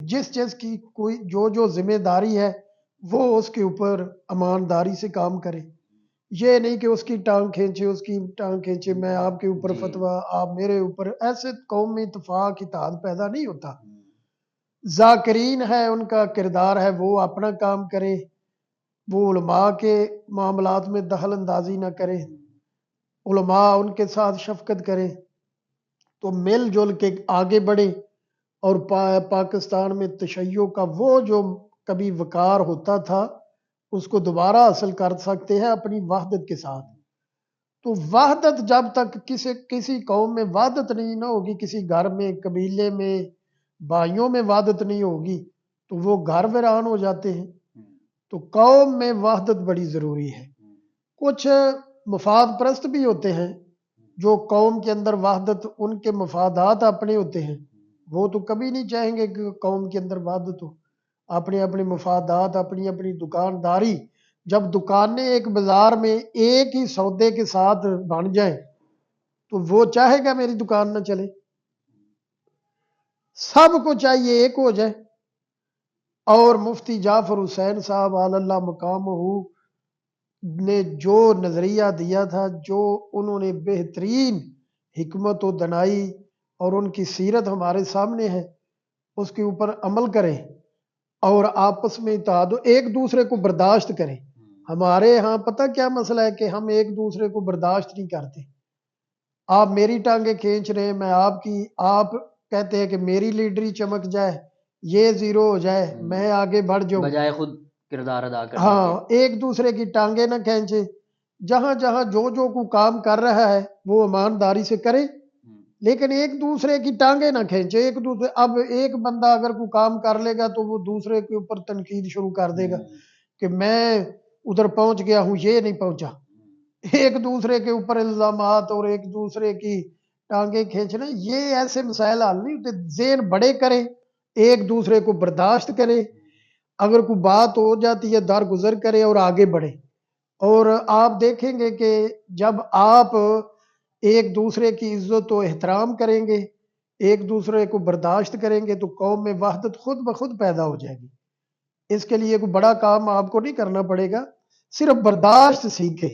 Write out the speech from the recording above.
جس جس کی کوئی جو ذمہ داری ہے وہ اس کے اوپر ایمانداری سے کام کرے. یہ نہیں کہ اس کی ٹانگ کھینچے، اس کی ٹانگ کھینچے، میں آپ کے اوپر جی فتویٰ، آپ میرے اوپر. ایسے قوم میں اتفاق اتحاد پیدا نہیں ہوتا. ذاکرین ہے، ان کا کردار ہے وہ اپنا کام کرے، وہ علماء کے معاملات میں دخل اندازی نہ کرے، علماء ان کے ساتھ شفقت کرے تو مل جل کے آگے بڑھے. اور پاکستان میں تشیع کا وہ جو کبھی وقار ہوتا تھا اس کو دوبارہ حاصل کر سکتے ہیں اپنی وحدت کے ساتھ. تو وحدت جب تک کسی قوم میں وحدت نہیں نہ ہوگی، کسی گھر میں، قبیلے میں، بھائیوں میں وحدت نہیں ہوگی تو وہ گھر ویران ہو جاتے ہیں. تو قوم میں وحدت بڑی ضروری ہے. کچھ مفاد پرست بھی ہوتے ہیں جو قوم کے اندر وحدت، ان کے مفادات اپنے ہوتے ہیں، وہ تو کبھی نہیں چاہیں گے کہ قوم کے اندر وحدت ہو. اپنے اپنے مفادات، اپنی اپنی دکانداری. جب دکانیں ایک بازار میں ایک ہی سودے کے ساتھ بن جائیں تو وہ چاہے گا میری دکان نہ چلے. سب کو چاہیے ایک ہو جائے. اور مفتی جعفر حسین صاحب علی اللہ مقامہ نے جو نظریہ دیا تھا، جو انہوں نے بہترین حکمت و دنائی اور ان کی سیرت ہمارے سامنے ہے، اس کے اوپر عمل کریں اور آپس میں اتحاد، ایک دوسرے کو برداشت کریں. ہمارے ہاں پتہ کیا مسئلہ ہے کہ ہم ایک دوسرے کو برداشت نہیں کرتے. آپ میری ٹانگیں کھینچ رہے ہیں، میں آپ کی. آپ کہتے ہیں کہ میری لیڈری چمک جائے، یہ زیرو ہو جائے، میں آگے بڑھ جاؤں، بجائے خود کردار ادا کرنے کے. ہاں ایک دوسرے کی ٹانگیں نہ کھینچے. جہاں جہاں جو کو کام کر رہا ہے وہ ایمانداری سے کرے، لیکن ایک دوسرے کی ٹانگیں نہ کھینچے. ایک دوسرے، اب ایک بندہ اگر کوئی کام کر لے گا تو وہ دوسرے کے اوپر تنقید شروع کر دے گا کہ میں ادھر پہنچ گیا ہوں، یہ نہیں پہنچا. ایک دوسرے کے اوپر الزامات اور ایک دوسرے کی ٹانگیں کھینچنا، یہ ایسے مسائل حل نہیں ہوتے. ذہن بڑے کریں، ایک دوسرے کو برداشت کریں، اگر کوئی بات ہو جاتی ہے درگزر کرے اور آگے بڑھے. اور آپ دیکھیں گے کہ جب آپ ایک دوسرے کی عزت و احترام کریں گے، ایک دوسرے کو برداشت کریں گے تو قوم میں وحدت خود بخود پیدا ہو جائے گی. اس کے لیے کوئی بڑا کام آپ کو نہیں کرنا پڑے گا، صرف برداشت سیکھیں.